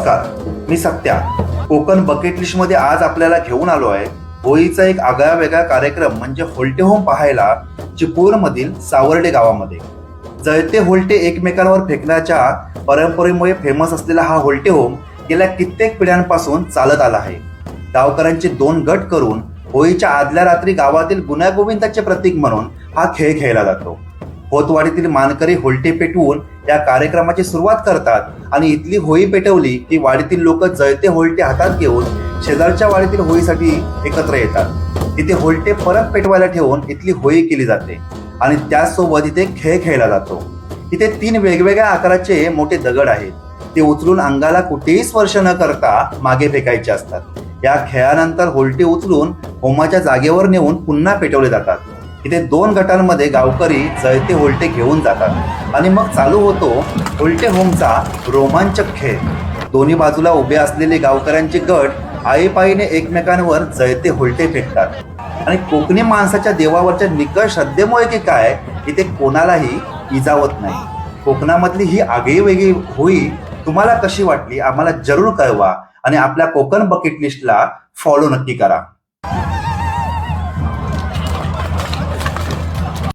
नमस्कार, मी Satya. Konkan bucket list मध्ये आज आपल्याला घेऊन आलो आहे होळीचा एक आगळा वेगळा कार्यक्रम म्हणजे होल्टे होम पाहायला चिपळूण मधील सावर्डे गावामध्ये. जळते होल्टे एकमेकांवर फेकण्याच्या परंपरेमुळे फेमस असलेला हा होल्टे होम गेल्या कित्येक पिढ्यांपासून चालत आला आहे. गावकऱ्यांचे 2 गट करून होळीच्या आदल्या रात्री गावातील गुण्यागोविंदाचे प्रतीक म्हणून हा खेळ खेळला जातो. होतवाडीतील मानकरी होल्टे पेटवून या कार्यक्रमाची सुरुवात करतात आणि इथली होळी पेटवली की वाडीतील लोक जळते होल्टे हातात घेऊन शेजारच्या वाडीतील होळीसाठी एकत्र येतात. इथे होल्टे परत पेटवायला ठेवून इथली होळी केली जाते आणि त्याचसोबत इथे खेळ खेळला जातो. इथे 3 वेगवेगळ्या आकाराचे मोठे दगड आहेत. ते उचलून अंगाला कुठेही स्पर्श न करता मागे फेकायचे असतात. या खेळानंतर होल्टे उचलून होमाच्या जागेवर नेऊन पुन्हा पेटवले जातात. इथे 2 गटांमध्ये गावकरी जळते होल्टे घेऊन जातात आणि मग चालू होतो होल्टे होमचा रोमांचक खेळ. दोन्ही बाजूला उभे असलेले गावकऱ्यांचे गट आळीपाळीने एकमेकांवर जळते होल्टे फेकतात आणि कोकणी माणसाच्या देवावरच्या निकष श्रद्धेमुळे की काय इथे कोणालाही इजावत नाही. कोकणामधली ही आगळी वेगळी होळी तुम्हाला कशी वाटली आम्हाला जरूर कळवा आणि आपल्या कोकण बकेट लिस्टला फॉलो नक्की करा.